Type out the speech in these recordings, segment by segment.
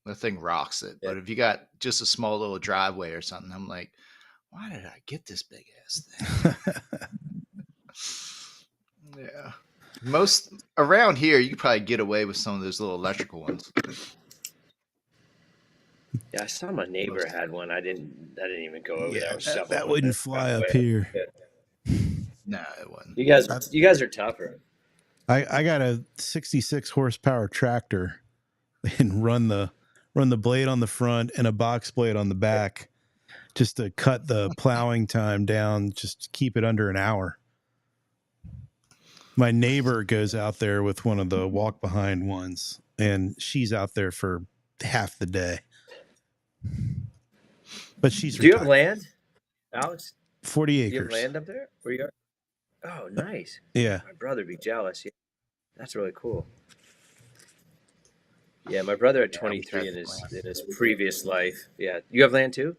The thing rocks it. Yeah. But if you got just a small little driveway or something, I'm like, why did I get this big ass thing? Yeah. Most around here, you could probably get away with some of those little electrical ones. Yeah, I saw my neighbor had one. I didn't even go over there. I was shoveling that with wouldn't it. fly up here. Yeah. No, it wasn't. You guys are tougher. I got a 66 horsepower tractor and run the blade on the front and a box blade on the back just to cut the plowing time down, just keep it under an hour. My neighbor goes out there with one of the walk behind ones, and she's out there for half the day. But she's Do you have retired. land, Alex? 40 acres. Do you have land up there where you are? Oh, nice. Yeah. My brother would be jealous. Yeah. That's really cool. Yeah, my brother at 23 in his previous life. Yeah. You have land too?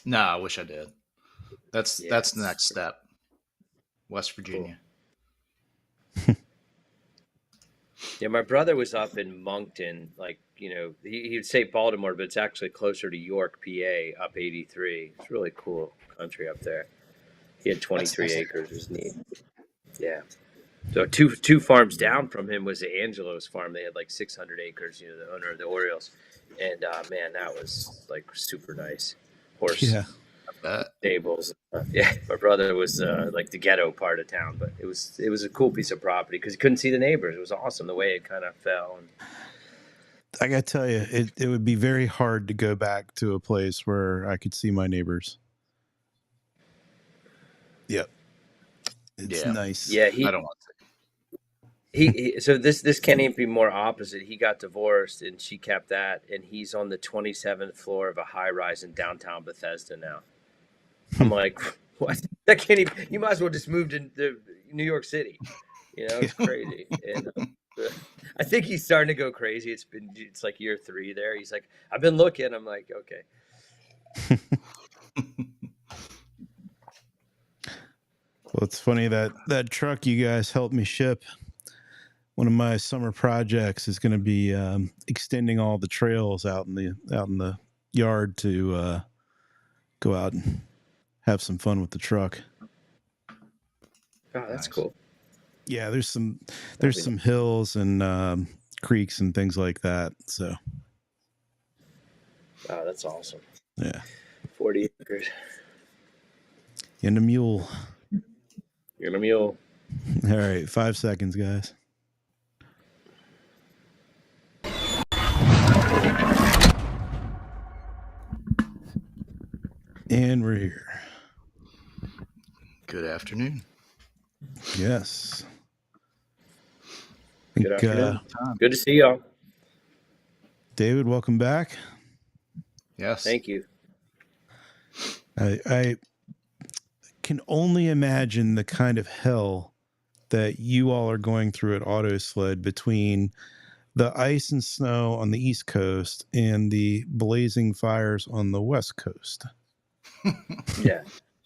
No, I wish I did. That's the next step. West Virginia. Cool. Yeah, my brother was up in Moncton, like, he would say Baltimore, but it's actually closer to York, PA, up 83. It's really cool country up there. He had 23 acres. It was neat. Yeah. So two farms down from him was the Angelo's farm. They had like 600 acres, the owner of the Orioles. And, man, that was like super nice. Horse stables. Yeah, my brother was like the ghetto part of town, but it was a cool piece of property because you couldn't see the neighbors. It was awesome the way it kind of fell. And I got to tell you, it would be very hard to go back to a place where I could see my neighbors. Yep. It's nice. Yeah, I don't want to. So this can't even be more opposite. He got divorced and she kept that, and he's on the 27th floor of a high rise in downtown Bethesda now. I'm like, what? That can't even. You might as well just move to New York City. It's crazy. And I think he's starting to go crazy. It's like year 3 there. He's like, I've been looking. I'm like, okay. Well, it's funny that truck you guys helped me ship. One of my summer projects is going to be extending all the trails out in the yard to go out and have some fun with the truck. Oh, that's cool. Yeah, there's some hills and creeks and things like that. So. Oh, that's awesome. Yeah. 40 acres. And a mule. You're a mule. All right, 5 seconds, guys. And we're here. Good afternoon. Yes. Good afternoon. Good to see y'all. David, welcome back. Yes. Thank you. I can only imagine the kind of hell that you all are going through at AutoSled between the ice and snow on the East Coast and the blazing fires on the West Coast. Yeah.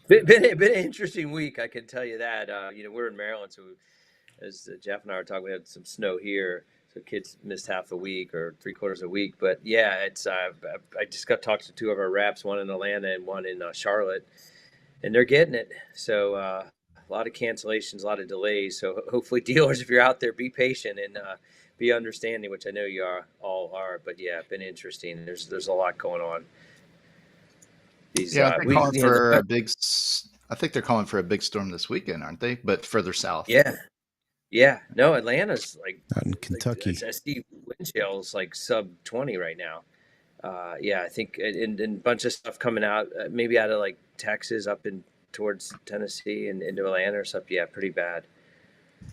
Been an interesting week, I can tell you that. We're in Maryland, so as Jeff and I were talking, we had some snow here, so kids missed half a week or 3/4 a week. But yeah, it's I just got talked to 2 of our reps, one in Atlanta and one in Charlotte, and they're getting it. So a lot of cancellations, a lot of delays. So hopefully, dealers, if you're out there, be patient and be understanding, which I know you all are. But yeah, it's been interesting. There's a lot going on. I think they're calling for a big storm this weekend, aren't they? But further south. Yeah. No, Atlanta's like out in Kentucky. I see wind chills like sub 20 right now. I think and a bunch of stuff coming out, maybe out of like Texas up in towards Tennessee and into Atlanta or stuff. Yeah, pretty bad.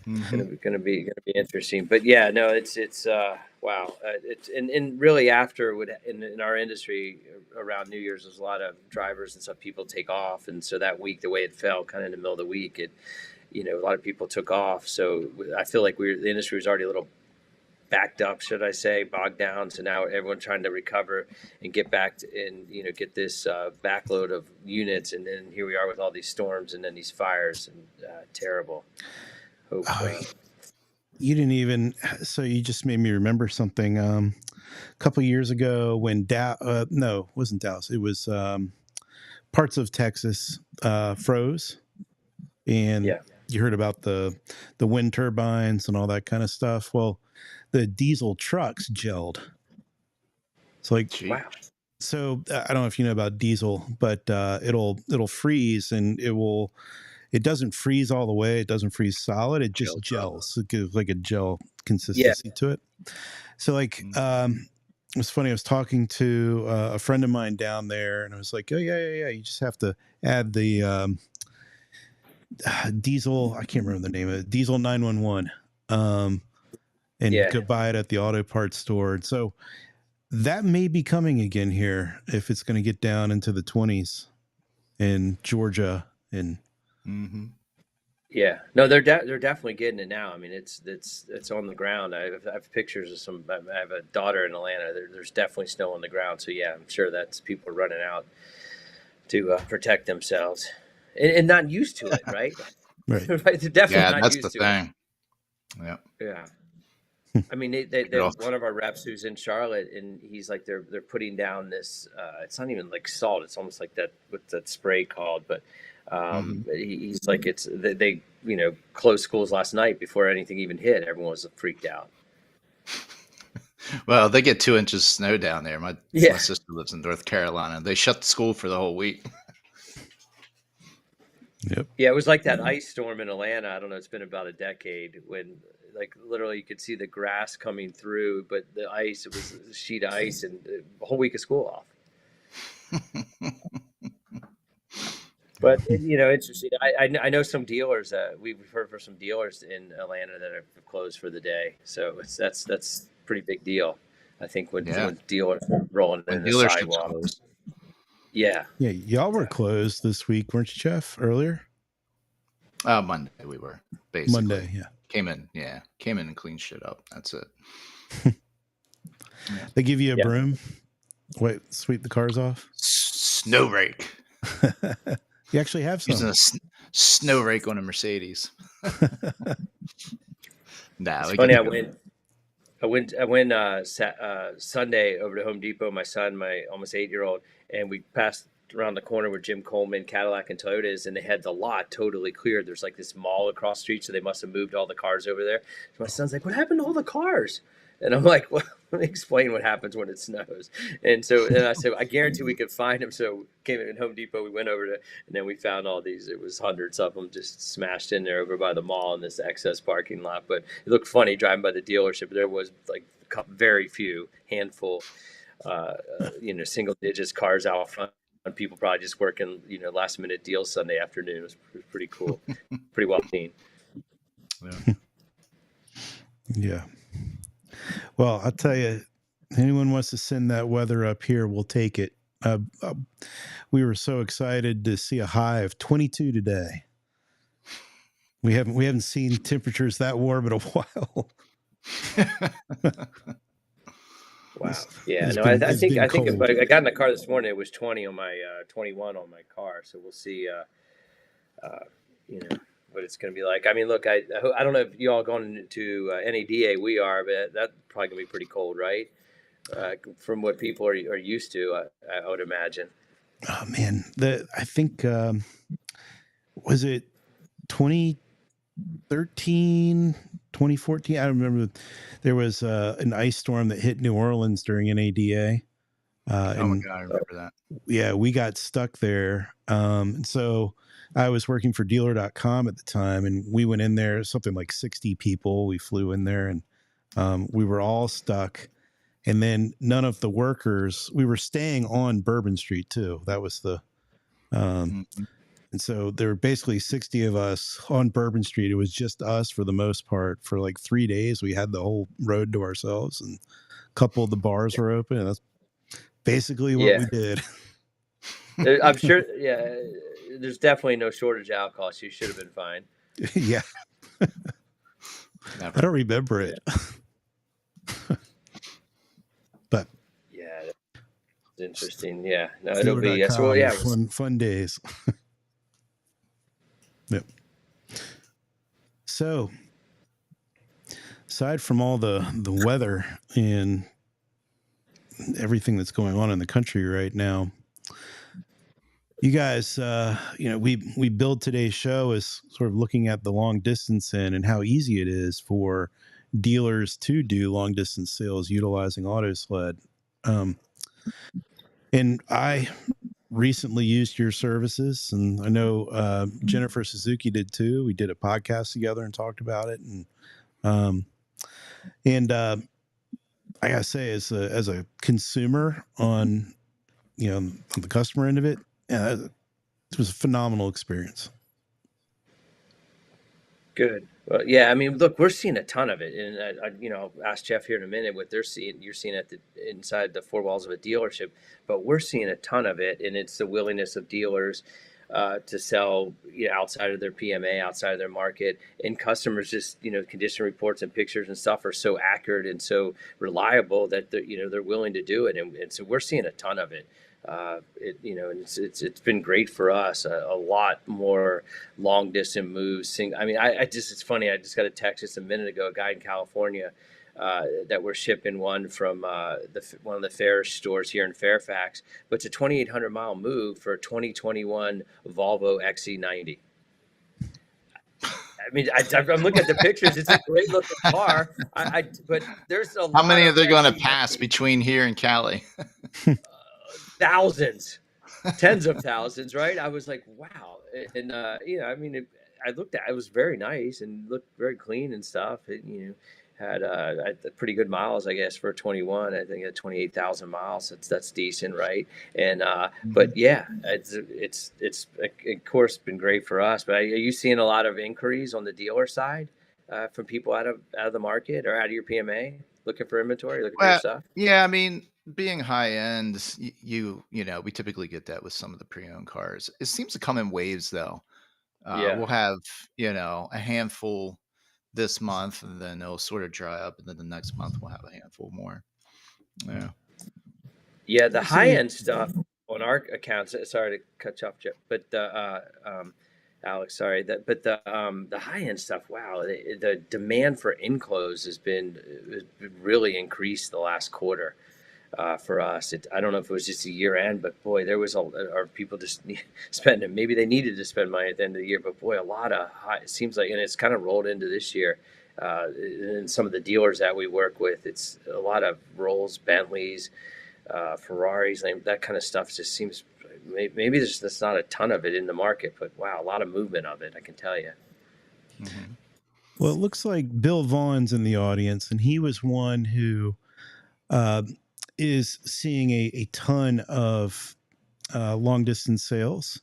Mm-hmm. Gonna be interesting. But yeah, no, it's wow. It's and really after in our industry around New Year's, there's a lot of drivers and stuff. People take off, and so that week, the way it fell, kind of in the middle of the week, a lot of people took off. So I feel like the industry was already a little backed up, should I say, bogged down. So now everyone's trying to recover and get back and get this backload of units, and then here we are with all these storms and then these fires and terrible. You didn't even. So you just made me remember something. couple years ago when no, it wasn't Dallas. It was parts of Texas froze, and Yeah. you heard about the wind turbines and all that kind of stuff. Well, the diesel trucks gelled. It's like, Gee. Wow. so I don't know if you know about diesel, but it'll freeze, and it doesn't freeze all the way. It doesn't freeze solid. It just gels. It gives like a gel consistency to it. So like, it was funny. I was talking to a friend of mine down there, and I was like, "Oh yeah. You just have to add the diesel. I can't remember the name of it. Diesel 911, and go buy it at the auto parts store." And so that may be coming again here if it's going to get down into the 20s in Georgia and. Yeah, no, they're definitely getting it now. I mean, it's on the ground. I have pictures of some. I have a daughter in Atlanta. There's definitely snow on the ground. So yeah, I'm sure that's people running out to protect themselves, and not used to it, right? Right. Right. They're definitely not that's used the to thing. it. Yeah. I mean, they one of our reps who's in Charlotte, and he's like, they're putting down this. It's not even like salt. It's almost like what's that spray called? But he's like, they closed schools last night before anything even hit. Everyone was freaked out. Well, they get 2 inches of snow down there. My sister lives in North Carolina. They shut the school for the whole week. Yep. Yeah, it was like that ice storm in Atlanta. I don't know. It's been about a decade when, like, literally you could see the grass coming through, but the ice, it was a sheet of ice, and a whole week of school off. But interesting. I know some dealers. We've heard from some dealers in Atlanta that have closed for the day. So that's a pretty big deal. I think when dealers are rolling in the sidewalk. Yeah. Yeah, y'all were closed this week, weren't you, Jeff? Earlier. Monday we were basically. Monday, yeah. Came in and cleaned shit up. That's it. They give you a broom. Wait, sweep the cars off. Snow rake. You actually have some. Using a snow rake on a Mercedes. It's funny. I went Sunday over to Home Depot. My son, my almost 8-year-old, and we passed around the corner where Jim Coleman Cadillac and Toyota is, and they had the lot totally cleared. There's like this mall across the street, so they must have moved all the cars over there. So my son's like, "What happened to all the cars?" And I'm like, "Well, let me explain what happens when it snows." And I said, "I guarantee we could find them." So came in Home Depot, we went over to, and then we found all these. It was hundreds of them just smashed in there over by the mall in this excess parking lot. But it looked funny driving by the dealership. There was like very few, handful, single digits cars out front. And people probably just working, last minute deals Sunday afternoon. It was pretty cool, pretty well seen. Yeah. Well, I'll tell you, anyone wants to send that weather up here, we'll take it. We were so excited to see a high of 22 today. We haven't seen temperatures that warm in a while. Wow. Yeah. No, I think I got in the car this morning. It was 20 on my 21 on my car. So we'll see. What it's going to be like. I mean, look, I don't know if you all going to NADA. We are, but that's probably going to be pretty cold, right? From what people are used to, I would imagine. Oh man, I think was it 2013, 2014? I remember there was an ice storm that hit New Orleans during NADA. Oh my God, I remember that. Yeah, we got stuck there. And so I was working for dealer.com at the time, and we went in there, something like 60 people. We flew in there, and we were all stuck. And then none of the workers, we were staying on Bourbon Street too. That was the, and so there were basically 60 of us on Bourbon Street. It was just us for the most part. For like 3 days, we had the whole road to ourselves, and a couple of the bars were open. And that's basically what we did. I'm sure. Yeah, there's definitely no shortage of alcohol. So you should have been fine. Yeah. I don't remember it. But yeah, it's interesting. Yeah, no, it'll be fun days. Yep. So, aside from all the weather and everything that's going on in the country right now. You guys, we build today's show as sort of looking at the long distance end and how easy it is for dealers to do long distance sales utilizing AutoSled. And I recently used your services, and I know Jennifer Suzuki did too. We did a podcast together and talked about it, and I gotta say, as a consumer on on the customer end of it, it was a phenomenal experience. Good. Well, yeah. I mean, look, we're seeing a ton of it, and I'll ask Jeff here in a minute what they're seeing. You're seeing it inside the four walls of a dealership, but we're seeing a ton of it, and it's the willingness of dealers to sell outside of their PMA, outside of their market, and customers just condition reports and pictures and stuff are so accurate and so reliable that they're willing to do it, and so we're seeing a ton of it. And it's been great for us. A lot more long distance moves. I mean, it's funny. I just got a text just a minute ago. A guy in California that we're shipping one from one of the Farish stores here in Fairfax, but it's a 2,800 mile move for a 2021 Volvo XC90. I mean, I'm looking at the pictures. It's a great looking car. But there's a lot. How many are they going to pass between here and Cali? Thousands, tens of thousands, right? I was like, wow. And, I mean, I looked at it, was very nice and looked very clean and stuff. It, had pretty good miles, I guess, for 21. I think at 28,000 miles. That's decent, right? And but yeah, it's of course been great for us. But are you seeing a lot of inquiries on the dealer side from people out of the market or out of your PMA looking for inventory, looking for your stuff? Yeah, I mean, being high end, we typically get that with some of the pre-owned cars. It seems to come in waves, though. We'll have a handful this month, and then it'll sort of dry up, and then the next month we'll have a handful more. Yeah, the high end stuff on our accounts. Sorry to cut you off, Jeff, but Alex, sorry. But the high end stuff. Wow, the demand for enclosed has been really increased the last quarter. For us, I don't know if it was just a year end, but boy, there was or people just spending. Maybe they needed to spend money at the end of the year, but boy, a lot of high. It seems like, and it's kind of rolled into this year. And some of the dealers that we work with, it's a lot of Rolls, Bentleys, Ferraris, that kind of stuff. Just seems maybe there's not a ton of it in the market, but wow, a lot of movement of it. I can tell you. Mm-hmm. Well, it looks like Bill Vaughn's in the audience, and he was one who is seeing a ton of long distance sales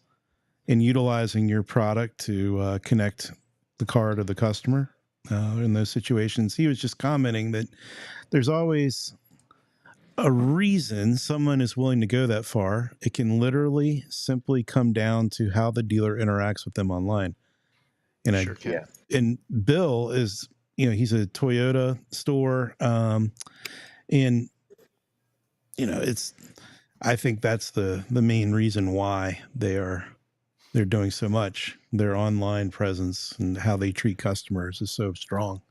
and utilizing your product to connect the car to the customer in those situations. He was just commenting that there's always a reason someone is willing to go that far. It can literally simply come down to how the dealer interacts with them online. And sure can. And Bill is, he's a Toyota store, and I think that's the main reason why they're doing so much. Their online presence and how they treat customers is so strong.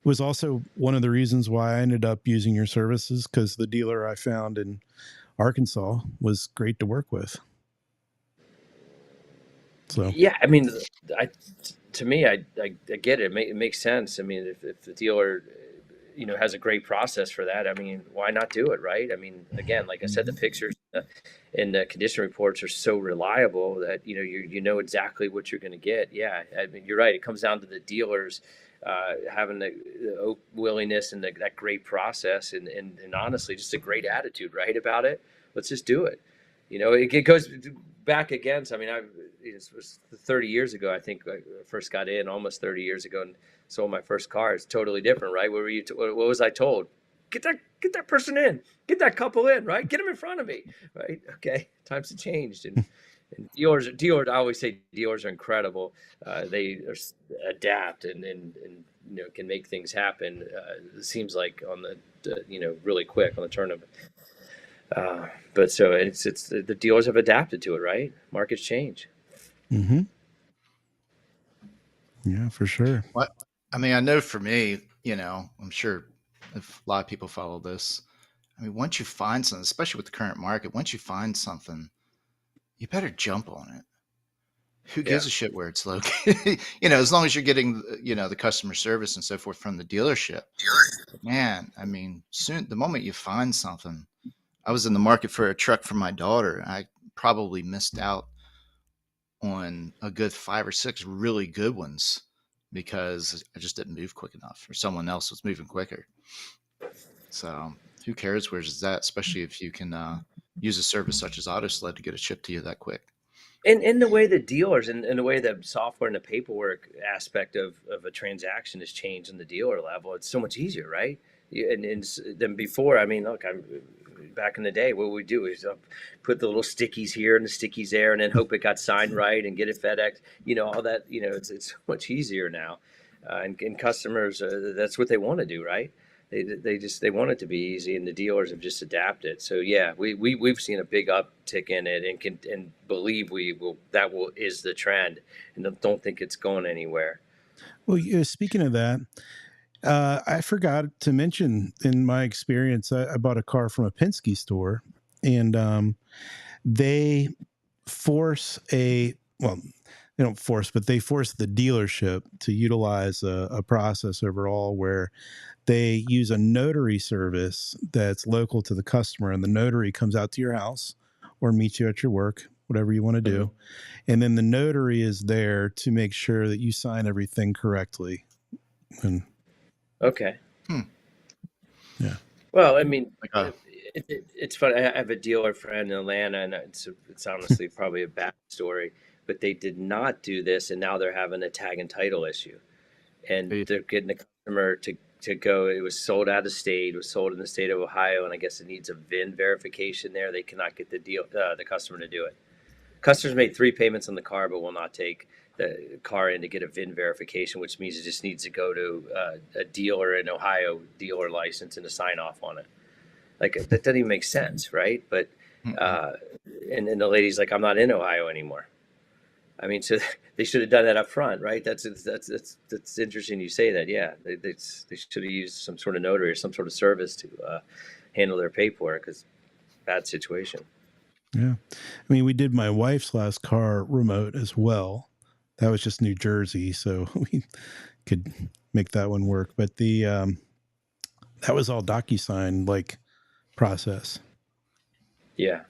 It was also one of the reasons why I ended up using your services, because the dealer I found in Arkansas was great to work with. So yeah, I mean, to me, I get it. It makes sense. I mean, if the dealer has a great process for that, I mean, why not do it, right? I mean, again, like I said, the pictures and the condition reports are so reliable that you know exactly what you're going to get. Yeah, I mean, you're right. It comes down to the dealers having the willingness and that great process and honestly just a great attitude, right, about it. Let's just do it. It goes back against. I mean, it was 30 years ago. I think I first got in almost 30 years ago and sold my first car. It's totally different, right? What was I told? Get that person in, get that couple in, right? Get them in front of me, right? Okay, times have changed, and dealers. I always say dealers are incredible. They adapt and can make things happen. It seems like on the really quick on the turn of it. But so it's the dealers have adapted to it, right? Markets change. Mm-hmm. Yeah, for sure. What I mean, I know for me, I'm sure if a lot of people follow this, I mean, once you find something, especially with the current market, once you find something, you better jump on it. Who Yeah. gives a shit where it's located? As long as you're getting, the customer service and so forth from the dealership. But man, I mean, soon, the moment you find something, I was in the market for a truck for my daughter. I probably missed out on a good 5 or 6 really good ones because I just didn't move quick enough, or someone else was moving quicker. So who cares where it's at, especially if you can use a service such as AutoSled to get it shipped to you that quick. And in the way the dealers and the way the software and the paperwork aspect of a transaction has changed on the dealer level, it's so much easier, right? Than before. I mean, look, I'm back in the day. What we do is put the little stickies here and the stickies there, and then hope it got signed right and get it FedEx. All that. It's so much easier now, and customers, that's what they want to do, right? They want it to be easy, and the dealers have just adapted. So yeah, we've seen a big uptick in it, and believe we will is the trend, and don't think it's going anywhere. Well, speaking of that, I forgot to mention in my experience, I bought a car from a Penske store, and they force well, they don't force, but they force the dealership to utilize a process overall where they use a notary service that's local to the customer, and the notary comes out to your house or meets you at your work, whatever you want to do. And then the notary is there to make sure that you sign everything correctly. And Okay. yeah. Well, I mean, Like it's funny. I have a dealer friend in Atlanta, and it's honestly probably a bad story, but they did not do this, and now they're having a tag and title issue, and they're getting the customer to go. It was sold out of state. It was sold in the state of Ohio, and I guess it needs a VIN verification there. They cannot get the customer to do it. Customers made 3 payments on the car, but will not take the car in to get a VIN verification, which means it just needs to go to a dealer in Ohio, dealer license, and a sign off on it. Like that doesn't even make sense, right? But uh, and then the lady's like, "I'm not in Ohio anymore." I mean, so they should have done that up front, right? That's interesting. You say that, yeah. They should have used some sort of notary or some sort of service to handle their paperwork. Because bad situation. Yeah. I mean, we did my wife's last car remote as well. That was just New Jersey, so we could make that one work. But that was all DocuSign like process. Yeah.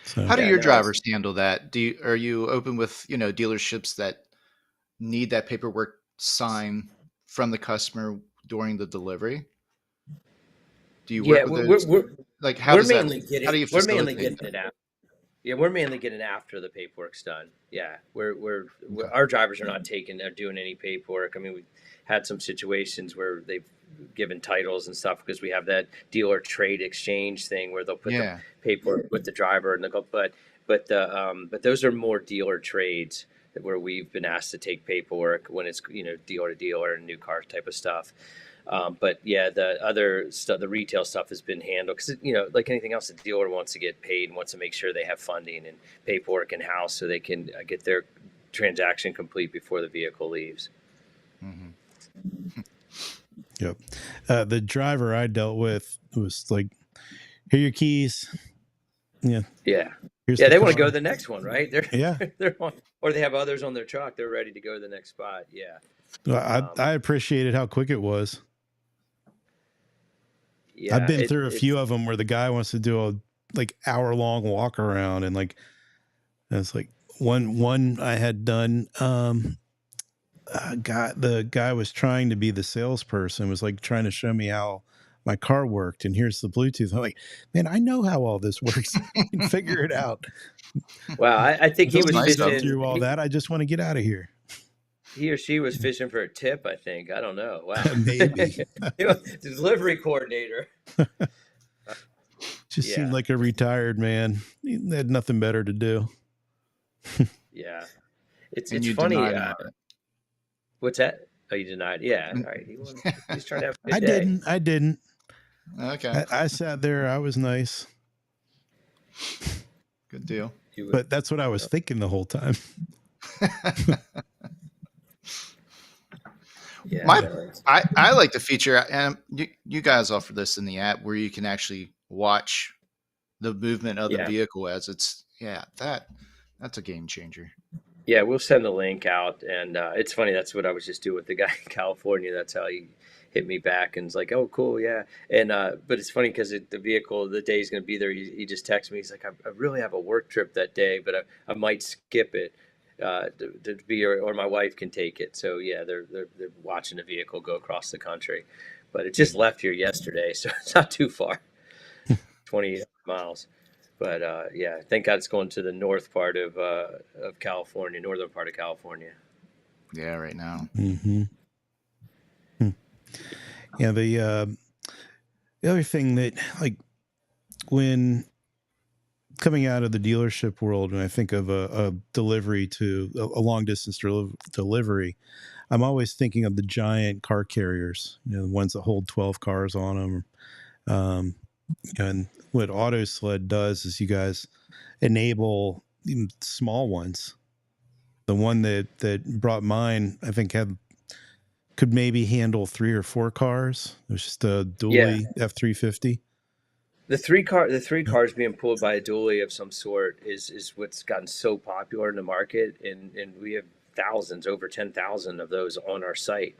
So How do Yeah. your No. drivers handle that? Are you open with, dealerships that need that paperwork signed from the customer during the delivery? Do you Yeah. work with those? Like, how does that? How do you We're mainly facilitate getting that? it out. Yeah, we're mainly getting after the paperwork's done. Yeah, Okay. our drivers are not taking or doing any paperwork. I mean, we've had some situations where they've given titles and stuff because we have that dealer trade exchange thing where they'll put the Yeah. paperwork with the driver and they'll go, but those are more dealer trades where we've been asked to take paperwork when it's dealer to dealer and new car type of stuff. But yeah, the other stuff, the retail stuff has been handled because, like anything else, the dealer wants to get paid and wants to make sure they have funding and paperwork in house so they can get their transaction complete before the vehicle leaves. Mm-hmm. yep. The driver I dealt with was like, "Here are your keys. Yeah, Yeah. here's Yeah. the They want to go car." to the next one, right? Yeah. They're on, or they have others on their truck. They're ready to go to the next spot. Yeah. Well, Um, I appreciated how quick it was. I've yeah. been through a few It's, of them where the guy wants to do a like hour-long walk around, and like it's like one I had done. The guy was trying to be the salesperson, was like trying to show me how my car worked, and here's the Bluetooth. I'm like, man, I know how all this works. I can figure it out. wow. I think he Don't That's was need to nice go of him. fishing. through all that. I just want to get out of here. He or she was fishing for a tip, I think. I don't know. Wow. Maybe. Delivery coordinator. Just seemed Yeah. like a retired man. He had nothing better to do. Yeah. It's And it's you funny. denied him of it. What's that? Oh, you denied. Yeah. And- All right. He's trying to have a good day. I didn't. Okay. I sat there. I was nice. Good deal. But that's what I was thinking the whole time. Yeah, My definitely. I like the feature, and you guys offer this in the app where you can actually watch the movement of the Yeah. vehicle as it's that's a game changer. Yeah, we'll send the link out, and it's funny. That's what I was just doing with the guy in California. That's how he hit me back, and it's like, "Oh, cool, yeah." And but it's funny because the vehicle, the day he's going to be there, he just texted me. He's like, I really have a work trip that day, but I might skip it to be, or my wife can take it." So yeah, they're watching the vehicle go across the country, but it just left here yesterday, so it's not too far, 20 miles. But yeah, thank God it's going to the north part of California, northern part of California. Yeah, right now. Mm-hmm. Yeah, the other thing that, like, when coming out of the dealership world, when I think of a delivery to a long distance delivery, I'm always thinking of the giant car carriers, you know, the ones that hold 12 cars on them. Um, and what AutoSled does is you guys enable even small ones. The one that brought mine, I think, could maybe handle 3 or 4 cars. It was just a Yeah, dually F-350. the three cars being pulled by a dually of some sort is what's gotten so popular in the market, and we have thousands, over 10,000 of those on our site.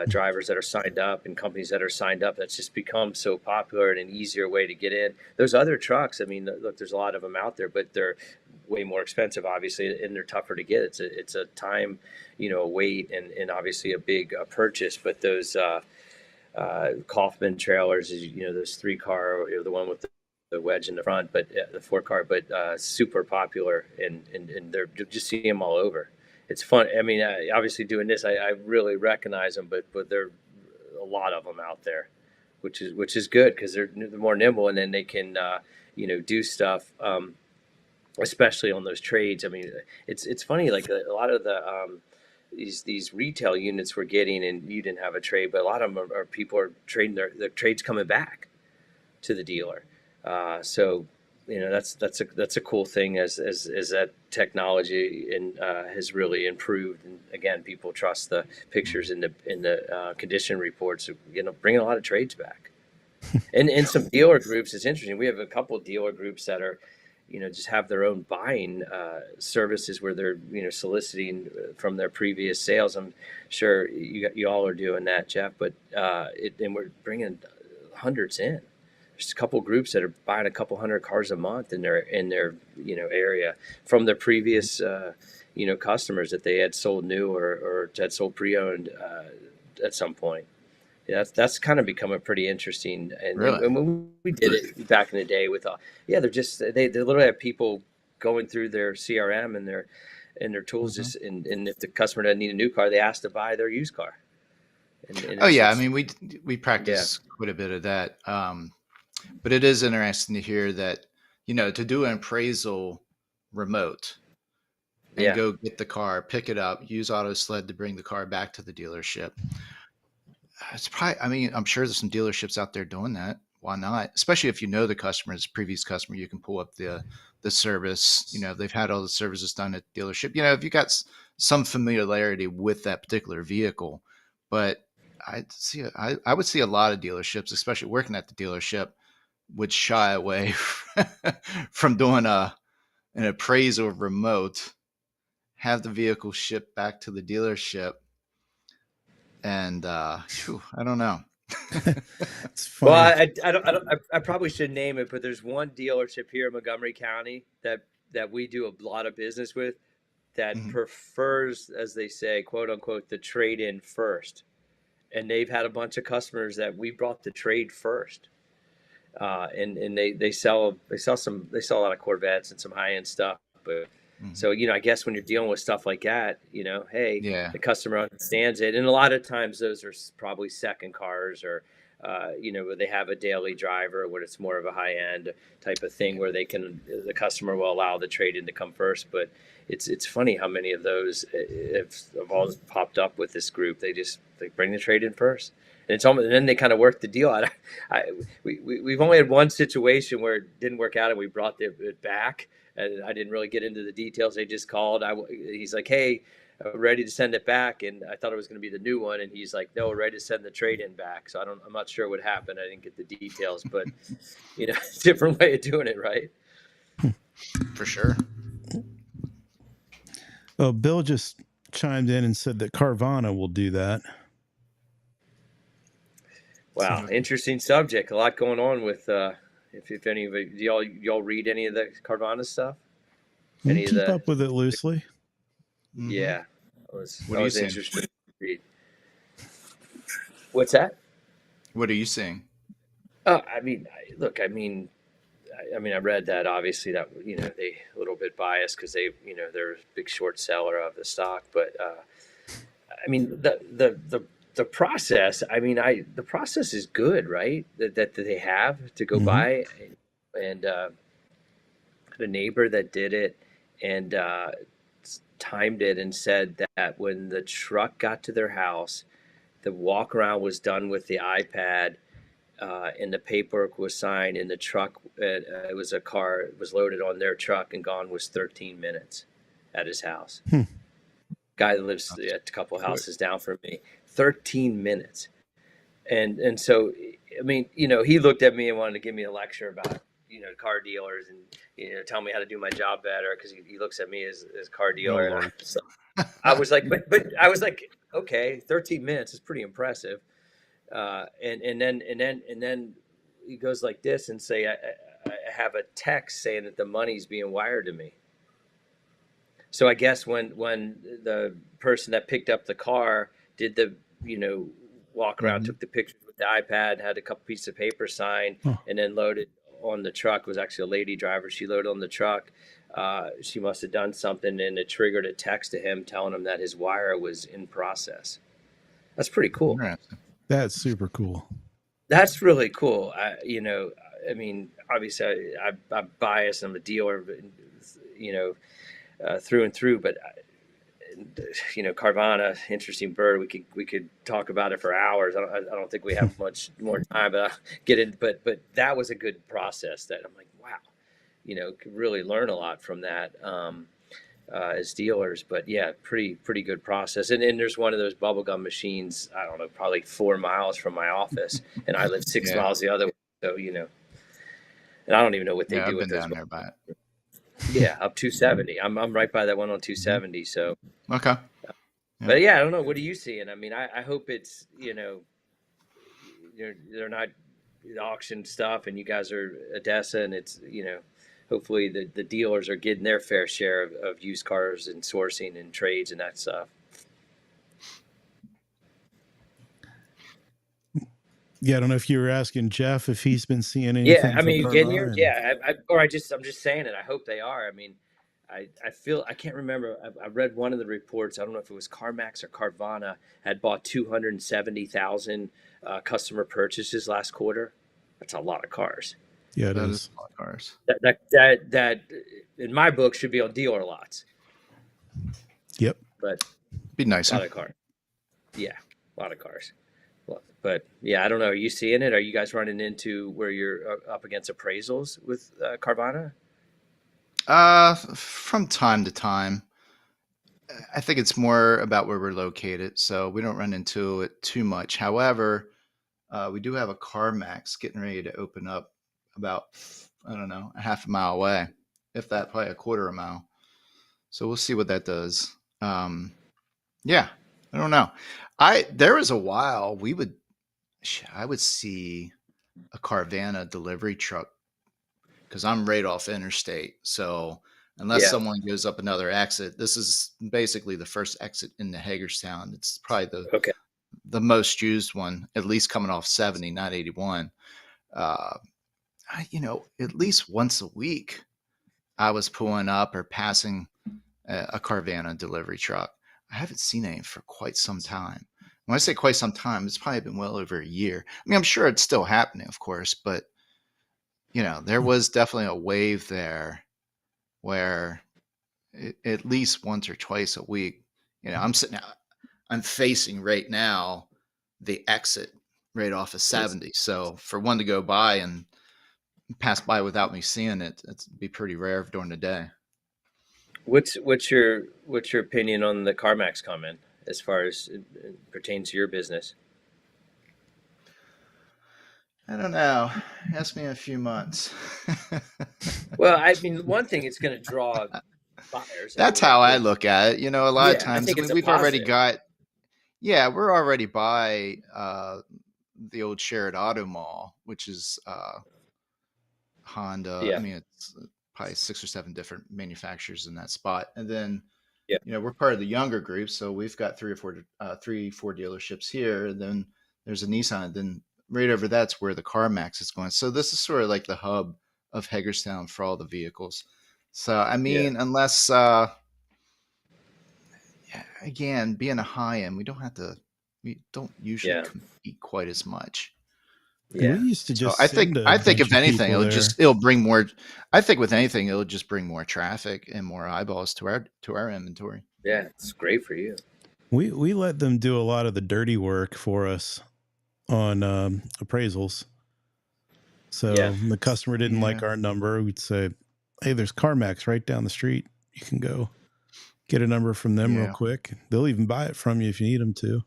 Drivers that are signed up and companies that are signed up. That's just become so popular and an easier way to get in. Those other trucks, I mean, look, there's a lot of them out there, but they're way more expensive, obviously, and they're tougher to get. It's a time, wait, and obviously a big purchase. But those Kaufman trailers, those 3 car, the one with the wedge in the front, but the 4 car, but super popular, and they're just see them all over. It's fun. I mean, obviously doing this, I really recognize them, but there are a lot of them out there, which is good because they're more nimble, and then they can do stuff. Especially on those trades. I mean, it's funny. Like a lot of the these retail units we're getting, and you didn't have a trade, but a lot of them are people are trading their trades coming back to the dealer. So that's a cool thing as that technology and has really improved. And again, people trust the pictures in the condition reports. Bringing a lot of trades back. And some dealer groups is interesting. We have a couple of dealer groups that are, just have their own buying services where they're, soliciting from their previous sales. I'm sure you all are doing that, Jeff. But and we're bringing hundreds in. There's a couple of groups that are buying a couple hundred cars a month in their area from their previous customers that they had sold new or had sold pre-owned at some point. Yeah, that's kind of become a pretty interesting, Really? and when we did it back in the day with, yeah, they literally have people going through their CRM and their tools, Hmm. just and if the customer doesn't need a new car, they ask to buy their used car, and Oh yeah, I it's mean we yeah, practice quite a bit of that. But it is interesting to hear that to do an appraisal remote and yeah, go get the car, pick it up, use AutoSled to bring the car back to the dealership. It's probably, I mean, I'm sure there's some dealerships out there doing that. Why not? Especially if you know the customer is a previous customer, you can pull up the service. They've had all the services done at the dealership. If you got some familiarity with that particular vehicle, but I would see a lot of dealerships, especially working at the dealership, would shy away from doing an appraisal remote, have the vehicle shipped back to the dealership, and I don't know. It's Well, funny. I probably should name it, but there's one dealership here in Montgomery County that we do a lot of business with that Mhm. prefers, as they say, quote unquote, the trade in first. And they've had a bunch of customers that we brought the trade first. And they sell a lot of Corvettes and some high end stuff. But Mhm. so I guess when you're dealing with stuff like that, hey, Yeah. the customer understands it, and a lot of times those are probably second cars or. Where they have a daily driver, where it's more of a high end type of thing, Yeah. where the customer will allow the trade in to come first. But it's funny how many of those have all popped up with this group. They bring the trade in first, and it's almost, and then they kind of work the deal out. We've only had one situation where it didn't work out and we brought it back. And I didn't really get into the details. They just called. He's like, hey, ready to send it back, and I thought it was going to be the new one, and he's like, no, ready to send the trade-in back. So I'm not sure what happened. I didn't get the details, but different way of doing it, right? For sure. Oh, Bill just chimed in and said that Carvana will do that. Wow, interesting subject. A lot going on with. If any of it, do y'all read any of the Carvana stuff? Any of Keep the up with it loosely. Yeah, that What are you was seeing? interesting to read. What's that? What are you seeing? I mean, I read that obviously that they a little bit biased because they're a big short seller of the stock, but I mean the process. I mean, the process is good, right? That they have to go by, and the neighbor that did it and timed it and said that when the truck got to their house, the walk around was done with the iPad, and the paperwork was signed, and the truck, it was a car, it was loaded on their truck and gone was 13 minutes at his house. Guy that lives a couple houses down from me, 13 minutes. And so, I mean, he looked at me and wanted to give me a lecture about, car dealers and, tell me how to do my job better. Cause he looks at me as car dealer. Oh, And I was like, but I was like, okay, 13 minutes is pretty impressive. And then he goes like this and say, I have a text saying that the money's being wired to me. So I guess when the person that picked up the car did the walk around, took the pictures with the iPad, had a couple pieces of paper signed, and then loaded on the truck. It was actually a lady driver. She loaded on the truck. She must have done something, and it triggered a text to him telling him that his wire was in process. That's pretty cool. That's super cool. That's really cool. I mean, obviously, I'm biased. I'm a dealer, but, through and through. But Carvana, interesting bird. We could talk about it for hours. I don't think we have much more time, but I'll get in. But that was a good process. That I'm like, wow, could really learn a lot from that. As dealers, but yeah, pretty good process. And there's one of those bubblegum machines, I don't know, probably 4 miles from my office, and I live 6 miles the other way. So, and I don't even know what they do I've with been those. down there by it. Yeah, up 270. I'm right by that one on 270. So Okay. But yeah, I don't know. What are you seeing? I mean, I hope it's they're not auction stuff, and you guys are Odessa, and it's hopefully the dealers are getting their fair share of used cars and sourcing and trades and that stuff. Yeah, I don't know if you were asking Jeff if he's been seeing anything. Yeah, I mean, you getting here? Yeah, I'm just saying it. I hope they are. I mean, I feel I can't remember. I read one of the reports. I don't know if it was CarMax or Carvana had bought 270,000 customer purchases last quarter. That's a lot of cars. Yeah, it That is. is a lot of cars. That in my book should be on dealer lots. Yep. But be nicer. A lot of cars. Yeah, a lot of cars. But yeah, I don't know. Are you seeing it? Are you guys running into where you're up against appraisals with Carvana? From time to time. I think it's more about where we're located, so we don't run into it too much. However, we do have a CarMax getting ready to open up about, I don't know, a half a mile away, if that, probably a quarter of a mile. So we'll see what that does. Yeah, I don't know. There was a while I would see a Carvana delivery truck because I'm right off interstate. So unless someone goes up another exit, this is basically the first exit into Hagerstown. It's probably the most used one, at least coming off 70, not 81. At least once a week, I was pulling up or passing a Carvana delivery truck. I haven't seen any for quite some time. When I say quite some time, it's probably been well over a year. I mean, I'm sure it's still happening, of course, but there was definitely a wave there where at least once or twice a week, I'm facing right now the exit right off of 70. So for one to go by and pass by without me seeing it, it'd be pretty rare during the day. What's your opinion on the CarMax comment as far as it pertains to your business? I don't know. Ask me in a few months. Well, I mean, one thing, it's going to draw buyers. I That's mean, how I look at it. You know, a lot of yeah, I times, I think mean, it's a we've already positive. got, yeah, we're already by the old shared auto mall, which is Honda. I Yeah, mean, it's probably 6 or 7 different manufacturers in that spot. And then, yeah, you know, we're part of the younger group. So we've got 3 or 4 dealerships here. And then there's a Nissan. And then right over that's where the CarMax is going. So this is sort of like the hub of Hagerstown for all the vehicles. So, I yeah, mean, unless, again, being a high end, we don't usually yeah, compete quite as much. And we yeah, used to So just send a I think bunch if of anything, people there. it'll bring more. I think with anything, it'll just bring more traffic and more eyeballs to our inventory. yeah. It's great for you. We let them do a lot of the dirty work for us on appraisals. Yeah, So the customer didn't Yeah, like our number, we'd say, "Hey, there's CarMax right down the street. You can go get a number from them real yeah, quick. They'll even buy it from you if you need them to."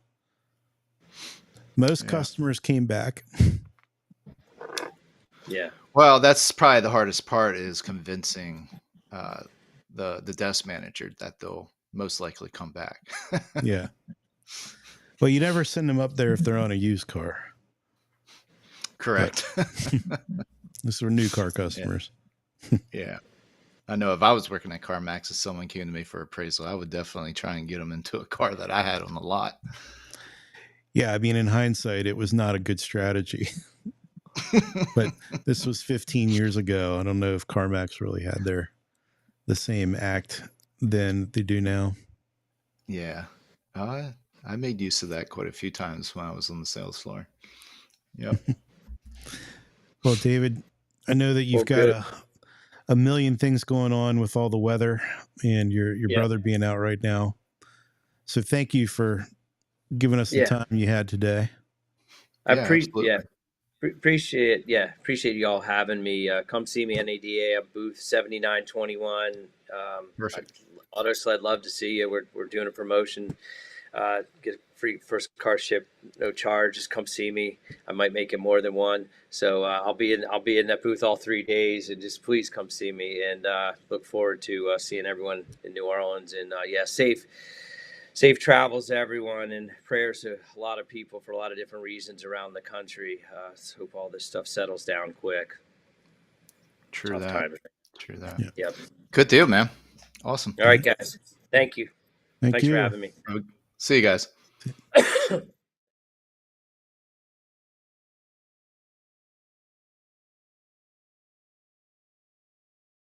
Most yeah. customers came back. yeah, Well, that's probably the hardest part is convincing uh, the desk manager that they'll most likely come back. Yeah. Well, you never send them up there if they're on a used car, but Correct. this are new car Yeah, customers. yeah. I know if I was working at CarMax and someone came to me for appraisal, I would definitely try and get them into a car that I had on the lot. Yeah, I mean, in hindsight, it was not a good strategy, but this was 15 years ago. I don't know if CarMax really had the same act than they do now. Yeah. I made use of that quite a few times when I was on the sales floor. Yep. Well, David, I know that you've well, got good. a million things going on with all the weather and your Yeah, brother being out right now. So thank you for giving us the yeah. time you had today. Yeah, absolutely. Appreciate you all having me. Come see me NADA. I'm booth 7921. I Perfect. AutoSled, love to see you. We're doing a promotion. Get a free first car ship, no charge. Just come see me. I might make it more than one. So I'll be in that booth all 3 days, and just please come see me. And look forward to seeing everyone in New Orleans. And yeah, safe travels to everyone, and prayers to a lot of people for a lot of different reasons around the country. Hope all this stuff settles down quick. True Tough that. time. True that. Yeah. Yep. Good deal, man. Awesome. All All right, right. guys. Thank you. Thank Thanks for you. having me. See you guys.